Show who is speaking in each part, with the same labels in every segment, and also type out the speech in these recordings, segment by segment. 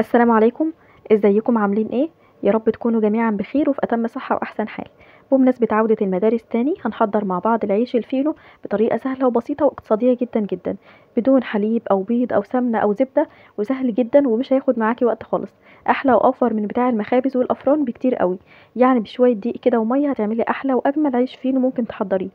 Speaker 1: السلام عليكم. ازيكم عاملين ايه؟ يا رب تكونوا جميعا بخير وفي اتم صحة واحسن حال. بمناسبة عودة المدارس تاني هنحضر مع بعض العيش الفينو بطريقة سهلة وبسيطة واقتصادية جدا جدا، بدون حليب او بيض او سمنة او زبدة، وسهل جدا ومش هياخد معاكي وقت خالص. احلى واوفر من بتاع المخابز والافران بكتير قوي. يعني بشوية دقيق كده ومية هتعملي احلى واجمل عيش فينو ممكن تحضريه،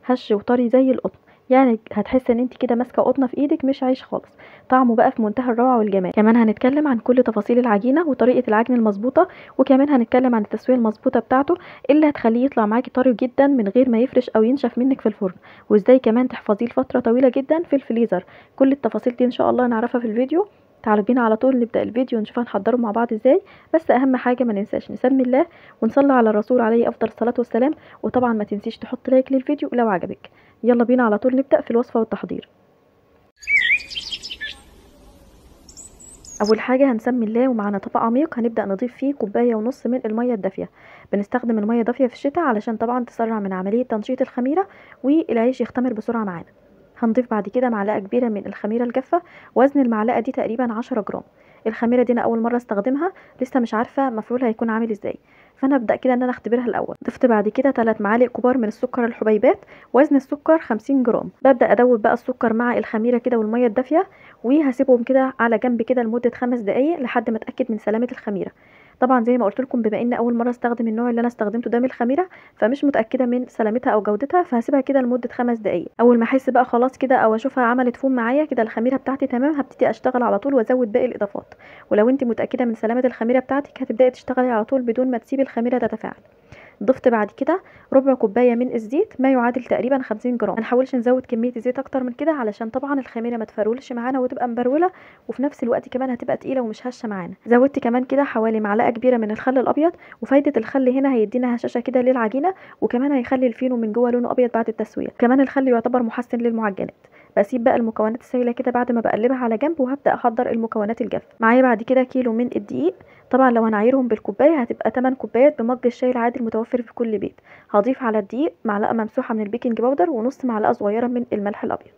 Speaker 1: هش وطري زي القطن. يعني هتحس ان انت كده ماسكه قطنه في ايدك مش عيش خالص. طعمه بقى في منتهى الروعه والجمال. كمان هنتكلم عن كل تفاصيل العجينه وطريقه العجن المظبوطه، وكمان هنتكلم عن التسويه المظبوطه بتاعته اللي هتخليه يطلع معاكي طري جدا من غير ما يفرش او ينشف منك في الفرن، وازاي كمان تحفظيه لفتره طويله جدا في الفريزر. كل التفاصيل دي ان شاء الله نعرفها في الفيديو. تعالوا بينا على طول نبدأ الفيديو ونشوف هنحضره مع بعض ازاي. بس اهم حاجة ما ننساش نسمي الله ونصلي على الرسول عليه افضل الصلاة والسلام. وطبعا ما تنسيش تحط لايك للفيديو لو عجبك. يلا بينا على طول نبدأ في الوصفة والتحضير. اول حاجة هنسمي الله ومعانا طبق عميق هنبدأ نضيف فيه كوباية ونص من المية الدافية. بنستخدم المية الدافية في الشتاء علشان طبعا تسرع من عملية تنشيط الخميرة والعيش يختمر بسرعة معانا. هنضيف بعد كده معلقة كبيرة من الخميرة الجافة، وزن المعلقة دي تقريبا 10 جرام. الخميرة دي انا اول مرة استخدمها، لسه مش عارفة مفعولها هيكون عامل ازاي، فانا ابدا كده ان انا اختبرها الاول. ضفت بعد كده 3 معالق كبار من السكر الحبيبات، وزن السكر 50 جرام. ببدا ادوب بقى السكر مع الخميره كده والميه الدافيه، وهسيبهم كده على جنب كده لمده 5 دقايق لحد ما اتاكد من سلامه الخميره. طبعا زي ما قلت لكم بما ان اول مره استخدم النوع اللي انا استخدمته ده من الخميره، فمش متاكده من سلامتها او جودتها، فهسيبها كده لمده 5 دقايق. اول ما احس بقى خلاص كده او اشوفها عملت فوم معايا كده الخميره بتاعتي تمام، هبتدي اشتغل على طول وازود باقي الاضافات. ولو انت متاكده من سلامه الخميره بتاعتك هتبداي تشتغلي على طول بدون ما تسيبي الخميره تتفاعل. ضفت بعد كده ربع كوبايه من الزيت، ما يعادل تقريبا 50 جرام. ما نحاولش نزود كميه الزيت اكتر من كده علشان طبعا الخميره ما تفرولش معانا وتبقى مبروله، وفي نفس الوقت كمان هتبقى تقيله ومش هشه معانا. زودت كمان كده حوالي معلقه كبيره من الخل الابيض، وفايده الخل هنا هيدينا هشاشه كده للعجينه، وكمان هيخلي الفينو من جوه لونه ابيض بعد التسويه. كمان الخل يعتبر محسن للمعجنات. بسيب بقى المكونات السائله كده بعد ما بقلبها على جنب، وهبدا احضر المكونات الجافه. معايا بعد كده كيلو من الدقيق. طبعا لو هنعايرهم بالكوبايه هتبقى 8 كوبايات بمج الشاي العادي المتوفر في كل بيت. هضيف على الدقيق معلقه ممسوحه من البيكنج باودر ونص معلقه صغيره من الملح الابيض،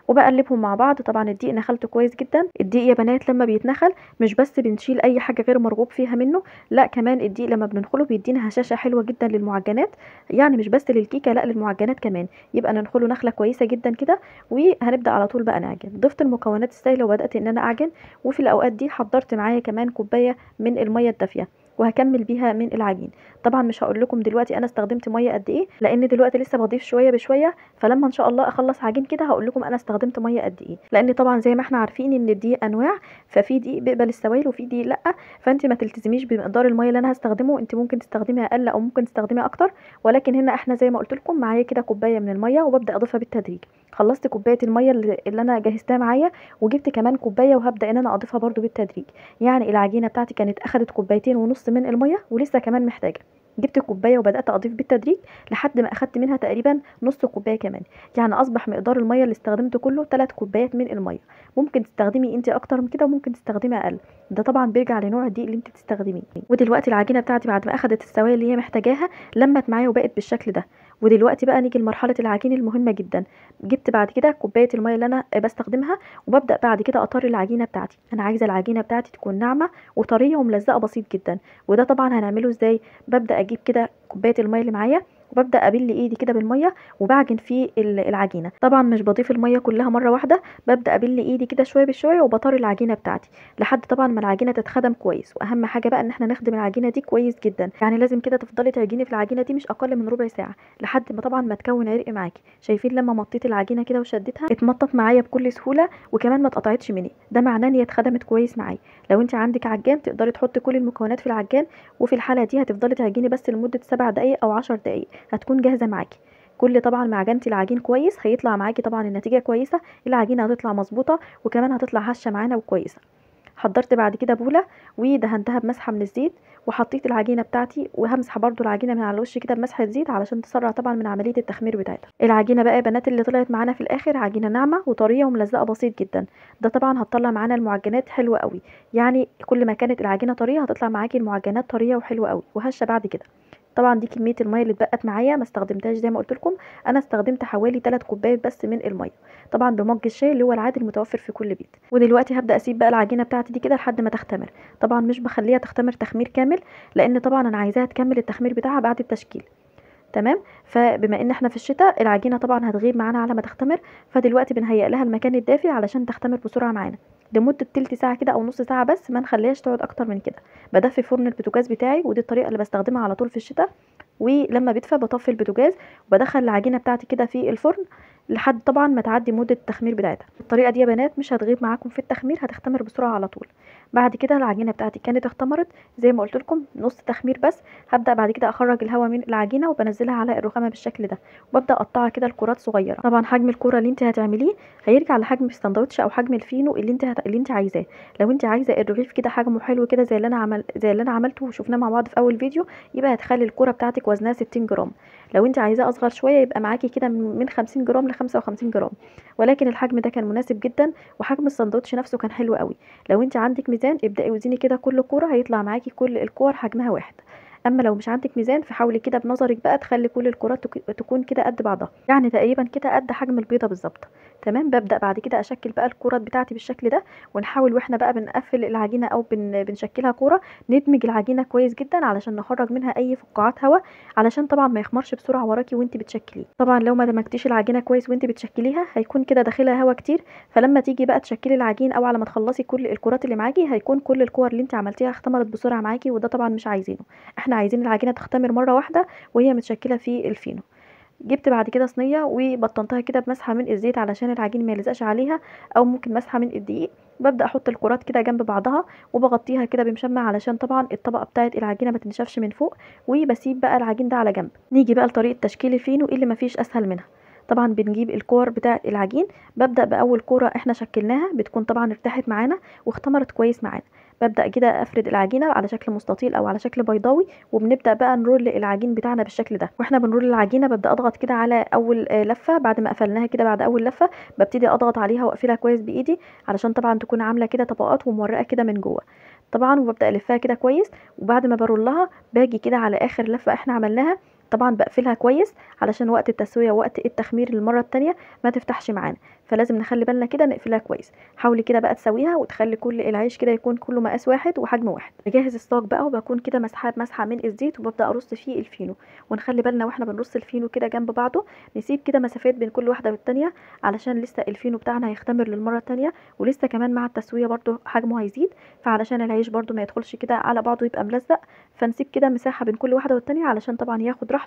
Speaker 1: وبقلبهم مع بعض. طبعا الدقيق نخلته كويس جدا. الدقيق يا بنات لما بيتنخل مش بس بنشيل اي حاجه غير مرغوب فيها منه، لا كمان الدقيق لما بننخله بيدينا هشاشه حلوه جدا للمعجنات. يعني مش بس للكيكه، لا للمعجنات كمان. يبقى ننخله نخله كويسه جدا كده، وهنبدا على طول بقى نعجن. ضفت المكونات السائله وبدات ان انا اعجن، وفي الاوقات دي حضرت معايا كمان كوبايه من الميه الدافيه وهكمل بيها من العجين. طبعا مش هقول لكم دلوقتي انا استخدمت ميه قد ايه، لان دلوقتي لسه بضيف شويه بشويه، فلما ان شاء الله اخلص عجين كده هقول لكم انا استخدمت ميه قد ايه. لان طبعا زي ما احنا عارفين ان الدقيق انواع، ففي دقيق بيقبل السوائل وفي دقيق لا. فانت ما تلتزميش بمقدار الميه اللي انا هستخدمه، انت ممكن تستخدمي اقل او ممكن تستخدمي اكتر. ولكن هنا احنا زي ما قلت لكم معايا كده كوبايه من الميه، وببدا اضيفها بالتدريج. خلصت كوبايه الميه اللي انا جهزتها معايا، وجبت كمان كوبايه وهبدا ان انا اضيفها برده بالتدريج. يعني العجينه بتاعتي كانت اخدت كوبايتين ونص من الميه ولسه كمان محتاجه. جبت كوبايه وبدات اضيف بالتدريج لحد ما اخدت منها تقريبا نص كوبايه كمان. يعني اصبح مقدار الميه اللي استخدمته كله 3 كوبايات من الميه. ممكن تستخدمي انت اكتر من كده وممكن تستخدمي اقل، ده طبعا بيرجع لنوع الدقيق اللي انت تستخدميه. ودلوقتي العجينه بتاعتي بعد ما اخدت السوائل اللي هي محتاجاها لمت معايا وبقت بالشكل ده. ودلوقتي بقى نيجي لمرحله العجين المهمه جدا. جبت بعد كده كوبايه الميه اللي انا بستخدمها، وببدا بعد كده اطري العجينه بتاعتي. انا عايزه العجينه بتاعتي تكون ناعمه وطريه وملزقه بسيط جدا. وده طبعا هنعمله ازاي؟ ببدا اجيب كده كوبايه الميه اللي معايا، وببدا ابل ايدي كده بالميه وبعجن في العجينه. طبعا مش بضيف الميه كلها مره واحده، ببدا ابل ايدي كده شويه بشويه وبطري العجينه بتاعتي لحد طبعا ما العجينه تتخدم كويس. واهم حاجه بقى ان احنا نخدم العجينه دي كويس جدا. يعني لازم كده تفضلي تعجني في العجينه دي مش اقل من ربع ساعه لحد ما طبعا ما تكون عرق معاكي. شايفين لما مطيت العجينه كده وشدتها اتمطت معايا بكل سهوله، وكمان ما اتقطعتش مني، ده معناه ان هي اتخدمت كويس معايا. لو انت عندك عجان تقدري تحطي كل المكونات في العجان، وفي الحاله دي هتفضلي تعجني بس لمده 7 دقائق او 10 دقائق هتكون جاهزه معاكي. كل طبعا ما عجنتي العجين كويس هيطلع معاكي طبعا النتيجه كويسه، العجينه هتطلع مظبوطه وكمان هتطلع هشه معانا وكويسه. حضرت بعد كده بوله ودهنتها بمسحه من الزيت، وحطيت العجينه بتاعتي، وهمسح برضو العجينه من على الوش كده بمسحه زيت علشان تسرع طبعا من عمليه التخمير بتاعتها. العجينه بقى يا بنات اللي طلعت معانا في الاخر عجينه ناعمه وطريه وملزقه بسيط جدا. ده طبعا هتطلع معانا المعجنات حلوه قوي. يعني كل ما كانت العجينه طريه هتطلع معاكي المعجنات طريه وحلوه قوي وهشه بعد كده. طبعا دي كميه الميه اللي اتبقت معايا، ما استخدمتهاش زي ما قلت لكم. انا استخدمت حوالي 3 كوبايات بس من الميه، طبعا بمج الشاي اللي هو العادي المتوفر في كل بيت. ودلوقتي هبدا اسيب بقى العجينه بتاعتي دي كده لحد ما تختمر. طبعا مش بخليها تختمر تخمير كامل، لان طبعا انا عايزاها تكمل التخمير بتاعها بعد التشكيل. تمام. فبما ان احنا في الشتاء العجينه طبعا هتغيب معانا على ما تختمر، فدلوقتي بنهيئ لها المكان الدافي علشان تختمر بسرعه معانا لمده تلت ساعه كده او نص ساعه، بس ما نخليهاش تقعد اكتر من كده. بدفي فرن البوتاجاز بتاعي، ودي الطريقه اللي بستخدمها على طول في الشتاء. ولما بيدفى بطفي البوتاجاز وبدخل العجينه بتاعتي كده في الفرن لحد طبعا ما تعدي مده التخمير بتاعتها. الطريقه دي يا بنات مش هتغيب معاكم في التخمير، هتختمر بسرعه على طول. بعد كده العجينه بتاعتي كانت اختمرت زي ما قلت لكم نص تخمير بس. هبدا بعد كده اخرج الهواء من العجينه وبنزلها على الرخامه بالشكل ده، وببدا اقطعها كده لكرات صغيره. طبعا حجم الكوره اللي انت هتعمليه هيرجع لحجم الساندوتش او حجم الفينو اللي انت عايزاه. لو انت عايزه الرغيف كده حجمه حلو كده زي اللي انا عملته وشفناه مع بعض في اول فيديو، يبقى هتخلي الكوره بتاعتك وزنها 60 جرام. لو انت عايزاه اصغر شويه يبقى معاكي كده من 50 جرام ل 55 جرام. ولكن الحجم ده كان مناسب جدا، وحجم الساندوتش نفسه كان حلو قوي. لو انت عندك ميزان ابداي وزني كده كل كوره هيطلع معاكي كل الكور حجمها واحد. اما لو مش عندك ميزان فحاولي كده بنظرك بقى تخلي كل الكرات تكون كده قد بعضها، يعني تقريبا كده قد حجم البيضه بالظبط. تمام. ببدا بعد كده اشكل بقى الكرات بتاعتي بالشكل ده، ونحاول واحنا بقى بنقفل العجينه او بنشكلها كوره ندمج العجينه كويس جدا علشان نخرج منها اي فقاعات هواء، علشان طبعا ما يخمرش بسرعه وراكي وانت بتشكليه. طبعا لو ما دمجتيش العجينه كويس وانت بتشكليها هيكون كده داخلها هواء كتير، فلما تيجي بقى تشكلي العجين او على ما تخلصي كل الكرات اللي معاكي هيكون كل الكور اللي انت عملتيها اختمرت بسرعه معاكي، وده طبعا مش عايزينه. احنا عايزين العجينه تختمر مره واحده وهي متشكله في الفينو. جبت بعد كده صينيه وبطنتها كده بمسحه من الزيت علشان العجين ما يلزقش عليها، او ممكن مسحه من الدقيق. ببدا احط الكرات كده جنب بعضها وبغطيها كده بمشمع علشان طبعا الطبقه بتاعه العجينه ما تنشفش من فوق، وبسيب بقى العجين ده على جنب. نيجي بقى لطريقه تشكيل الفينو اللي مفيش اسهل منها. طبعا بنجيب الكور بتاعه العجين. ببدا باول كوره احنا شكلناها بتكون طبعا ارتاحت معانا واختمرت كويس معانا. ببدا كده افرد العجينه على شكل مستطيل او على شكل بيضاوي، وبنبدا بقى نرول العجين بتاعنا بالشكل ده. واحنا بنرول العجينه ببدا اضغط كده على اول لفه. بعد ما قفلناها كده بعد اول لفه ببتدي اضغط عليها واقفلها كويس بايدي علشان طبعا تكون عامله كده طبقات ومورقه كده من جوه. طبعا وببدا الفها كده كويس، وبعد ما برولها باجي كده على اخر لفه احنا عملناها. طبعا بقفلها كويس علشان وقت التسويه ووقت التخمير للمره التانية ما تفتحش معانا، فلازم نخلي بالنا كده نقفلها كويس. حاولي كده بقى تسويها وتخلي كل العيش كده يكون كله مقاس واحد وحجم واحد. بجهز الصاج بقى وبكون كده مسحه من الزيت وببدا ارص فيه الفينو. ونخلي بالنا واحنا بنرص الفينو كده جنب بعضه نسيب كده مسافات بين كل واحده والتانية، علشان لسه الفينو بتاعنا هيختمر للمره التانية، ولسه كمان مع التسويه برده حجمه هيزيد. فعلشان العيش برده ما يدخلش كده على بعضه يبقى ملزق، فنسيب كده مساحه بين كل واحده والتانية علشان طبعا ياخد راحته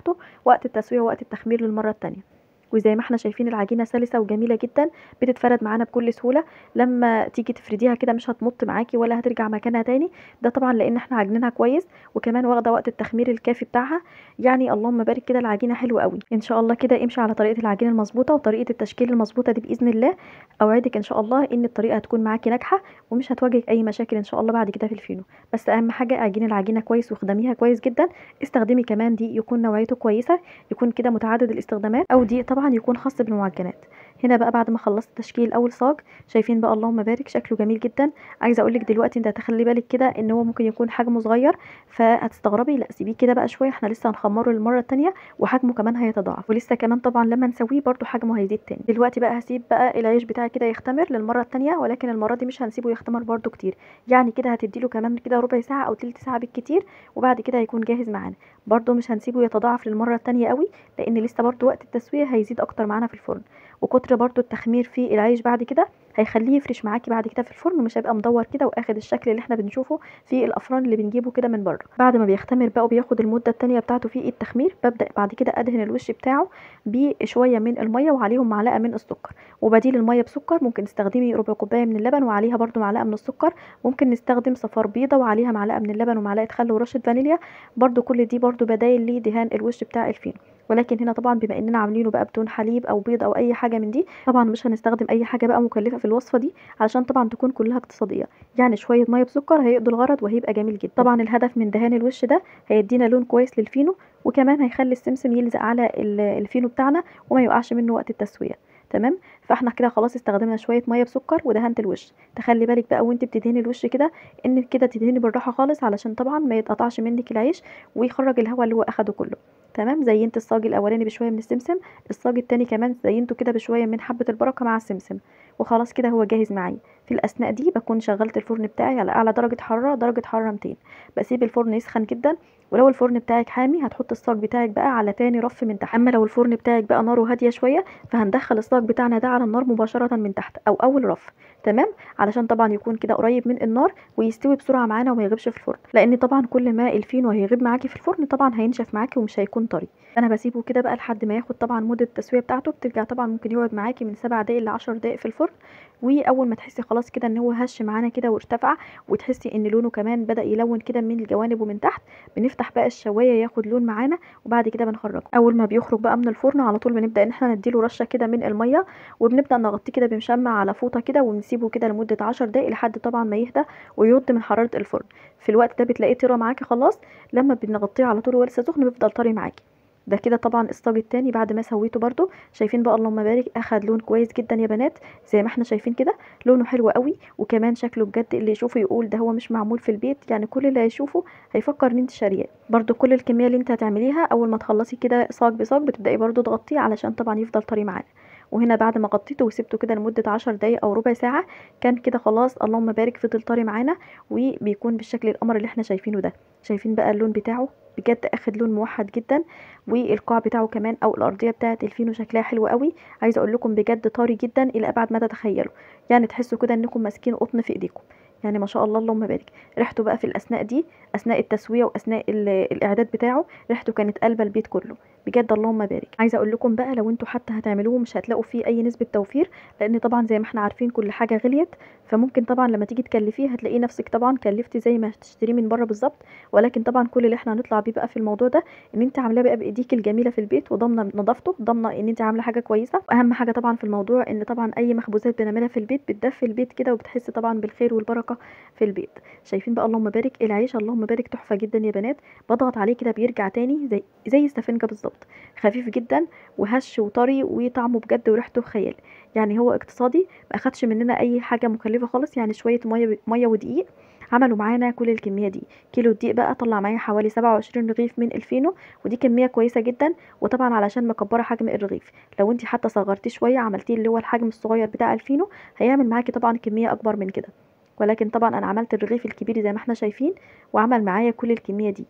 Speaker 1: وقت التسويه ووقت التخمير للمره التانية. وزي ما احنا شايفين العجينه سلسه وجميله جدا، بتتفرد معانا بكل سهوله. لما تيجي تفرديها كده مش هتمط معاكي ولا هترجع مكانها تاني، ده طبعا لان احنا عجنينها كويس وكمان واخده وقت التخمير الكافي بتاعها. يعني اللهم بارك كده العجينه حلوه قوي. ان شاء الله كده امشي على طريقه العجينه المظبوطه وطريقه التشكيل المظبوطه دي باذن الله. اوعدك ان شاء الله ان الطريقه هتكون معاكي ناجحه ومش هتواجهك اي مشاكل ان شاء الله بعد كده في الفينو. بس اهم حاجه اعجني العجينه كويس واخدميها كويس جدا. استخدمي كمان دي يكون نوعيته كويسه، يكون كده متعدد الاستخدامات، او دي طبعا يكون خاص بالمعجنات. هنا بقى بعد ما خلصت تشكيل اول صاج شايفين بقى اللهم بارك شكله جميل جدا. عايزه اقول لك دلوقتي انت هتخلي بالك كده ان هو ممكن يكون حجمه صغير، فهتستغربي. لا سيبيه كده بقى شويه، احنا لسه هنخمره للمره التانية وحجمه كمان هيتضاعف، ولسه كمان طبعا لما نسويه برده حجمه هيزيد تاني. دلوقتي بقى هسيب بقى العيش بتاعي كده يختمر للمره التانية، ولكن المره دي مش هنسيبه يختمر برده كتير. يعني كده هتديله كمان كده ربع ساعه او تلت ساعه بالكتير، وبعد كده هيكون جاهز معانا. برده مش هنسيبه يتضاعف للمره التانية قوي، لان لسه برده وقت التسويه هيزيد اكتر معانا في الفرن. وكتر برضو التخمير في العيش بعد كده هيخليه يفرش معاكي بعد كده في الفرن، ومش هيبقى مدور كده واخد الشكل اللي احنا بنشوفه في الافران اللي بنجيبه كده من بره. بعد ما بيختمر بقى وبياخد المده التانية بتاعته في التخمير ببدا بعد كده ادهن الوش بتاعه بشويه من الميه وعليهم معلقه من السكر. وبديل الميه بسكر ممكن تستخدمي ربع كوبايه من اللبن وعليها برضو معلقه من السكر. ممكن نستخدم صفار بيضه وعليها معلقه من اللبن ومعلقه خل ورشه فانيليا. برضو كل دي برضو بدايل لدهان الوش بتاع الفينو. ولكن هنا طبعا بما اننا عاملينه بقى بدون حليب او بيض او اي حاجه من دي، طبعا مش هنستخدم اي حاجه بقى مكلفه في الوصفه دي علشان طبعا تكون كلها اقتصاديه. يعني شويه ميه بسكر هيقضوا الغرض وهيبقى جميل جدا. طبعا الهدف من دهان الوش ده هيدينا لون كويس للفينو، وكمان هيخلي السمسم يلزق على الفينو بتاعنا وما يقعش منه وقت التسويه. تمام. فاحنا كده خلاص استخدمنا شويه ميه بسكر ودهنت الوش. تخلي بالك بقى وانت بتدهني الوش كده ان كده تدهني بالراحه خالص علشان طبعا ما يتقطعش منك العيش ويخرج الهواء اللي هو اخده كله. تمام. زينت الصاج الاولاني بشويه من السمسم، الصاج التاني كمان زينته كده بشويه من حبه البركه مع السمسم، وخلاص كده هو جاهز معايا. في الاثناء دي بكون شغلت الفرن بتاعي على اعلى درجه حراره، درجه حراره 200. بسيب الفرن يسخن جدا، ولو الفرن بتاعك حامي هتحط الصاج بتاعك بقى على تاني رف من تحت. اما لو الفرن بتاعك بقى ناره هاديه شويه فهندخل الصاج بتاعنا ده على النار مباشره من تحت او اول رف. تمام. علشان طبعا يكون كده قريب من النار ويستوي بسرعه معانا وما يغيبش في الفرن، لان طبعا كل ما الفينو هيغيب معاكي في الفرن طبعا هينشف معاكي ومش هيكون طري. انا بسيبه كده بقى لحد ما ياخد طبعا مده التسويه بتاعته، بترجع طبعا ممكن يقعد معاكي من 7 دقايق ل 10 دقايق في الفرن. واول ما تحسي خلاص كده ان هو هش معانا كده وارتفع، وتحسي ان لونه كمان بدا يلون كده من الجوانب ومن تحت، بنفتح بقى الشوايه ياخد لون معانا، وبعد كده بنخرجه. اول ما بيخرج بقى من الفرن على طول بنبدا ان احنا نديله رشه كده من الميه، وبنبدا نغطيه كده بمشمع على فوطه كده، ونسيبه كده لمده 10 دقايق لحد طبعا ما يهدى ويرد من حراره الفرن. في الوقت ده بتلاقيه طرى معاكي خلاص. لما بنغطيه على طول وهو لسه سخن بيفضل طري معاكي. ده كده طبعا الصاج التاني بعد ما سويته برده. شايفين بقى اللهم بارك اخد لون كويس جدا يا بنات، زي ما احنا شايفين كده لونه حلو قوي، وكمان شكله بجد اللي يشوفه يقول ده هو مش معمول في البيت، يعني كل اللي هيشوفه هيفكر ان انت شارياه. برده كل الكميه اللي انت هتعمليها اول ما تخلصي كده صاج بصاج بتبداي برده تغطيه علشان طبعا يفضل طري معانا. وهنا بعد ما غطيته وسبته كده لمده 10 دقايق او ربع ساعه كان كده خلاص اللهم بارك فضل طري معانا، وبيكون بالشكل القمر اللي احنا شايفينه ده. شايفين بقى اللون بتاعه بجد اخد لون موحد جدا، والقاع بتاعه كمان او الارضيه بتاعه الفينو شكلها حلو قوي. عايزه اقول لكم بجد طري جدا الى ابعد ما تتخيلوا، يعني تحسوا كده انكم ماسكين قطن في ايديكم. يعني ما شاء الله اللهم بارك. ريحته بقى في الاثناء دي، اثناء التسويه واثناء الاعداد بتاعه، ريحته كانت قلبه البيت كله بجد اللهم بارك. عايزه اقول لكم بقى لو انتوا حتى هتعملوه مش هتلاقوا فيه اي نسبه توفير، لان طبعا زي ما احنا عارفين كل حاجه غليت. فممكن طبعا لما تيجي تكلفيه هتلاقيه نفسك طبعا كلفتي زي ما هتشتريه من بره بالظبط. ولكن طبعا كل اللي احنا هنطلع بيه بقى في الموضوع ده ان انت عاملاه بقى بايديك الجميله في البيت، وضامنه نظافته، ضامنه ان انت عامله حاجه كويسه. واهم حاجه طبعا في الموضوع ان طبعا اي مخبوزات بنعملها في البيت بتدفي البيت كده، وبتحس طبعا بالخير والبركه في البيت. شايفين بقى اللهم بارك العيش اللهم بارك تحفه جدا يا بنات. بضغط عليه كده بيرجع تاني زي السفنجه بالظبط، خفيف جدا وهش وطري وطعمه بجد وريحته خيال. يعني هو اقتصادي، ما اخدش مننا اي حاجه مكلفه خالص، يعني شويه ميه ودقيق عملوا معانا كل الكميه دي. كيلو الدقيق بقى طلع معايا حوالي 27 رغيف من الفينو، ودي كميه كويسه جدا. وطبعا علشان مكبره حجم الرغيف، لو انت حتى صغرتيه شويه عملتيه اللي هو الحجم الصغير بتاع الفينو هيعمل معاكي طبعا كميه اكبر من كده. ولكن طبعا انا عملت الرغيف الكبير زي ما احنا شايفين، وعمل معايا كل الكميه دي.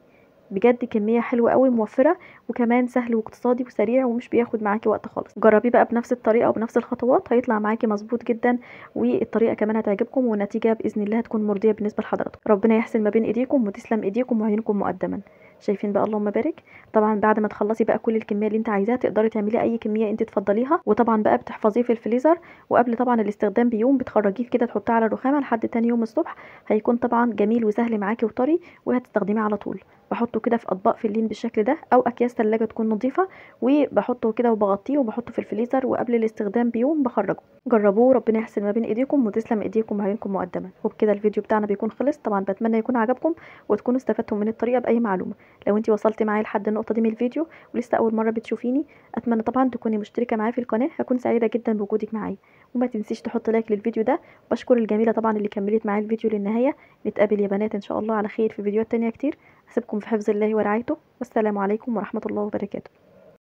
Speaker 1: بجد كميه حلوه قوي موفره، وكمان سهل واقتصادي وسريع ومش بياخد معاكي وقت خالص. جربيه بقى بنفس الطريقه وبنفس الخطوات هيطلع معاكي مظبوط جدا، والطريقه كمان هتعجبكم، والنتيجه باذن الله هتكون مرضيه بالنسبه لحضراتكم. ربنا يحسن ما بين ايديكم وتسلم ايديكم وعيونكم مقدما. شايفين بقى اللهم بارك. طبعا بعد ما تخلصي بقى كل الكميه اللي انت عايزاها تقدري تعملي اي كميه انت تفضليها، وطبعا بقى بتحفظيه في الفريزر، وقبل طبعا الاستخدام بيوم بتخرجيه كده تحطيه على الرخامه لحد تاني يوم الصبح. هيكون طبعا جميل وسهل معاكي وطري، وهتستخدميه على طول. بحطه كده في اطباق فلين بالشكل ده او اكياس ثلاجه تكون نظيفه، وبحطه كده وبغطيه وبحطه في الفريزر، وقبل الاستخدام بيوم بخرجه. جربوه ربنا يحسن ما بين ايديكم وتسلم ايديكم وعيونكم مقدما. وبكده الفيديو بتاعنا بيكون خلص. طبعا بتمنى يكون عجبكم وتكونوا استفدتم من الطريقه باي معلومه. لو انت وصلتي معايا لحد النقطه دي من الفيديو ولسه اول مره بتشوفيني، اتمنى طبعا تكوني مشتركه معايا في القناه، هكون سعيده جدا بوجودك معايا. وما تنسيش تحط لايك للفيديو ده. بشكر الجميله طبعا اللي كملت معايا الفيديو للنهايه. نتقابل يا بنات ان شاء الله على خير في فيديوهات تانية كتير. أسيبكم في حفظ الله ورعايته، والسلام عليكم ورحمة الله وبركاته.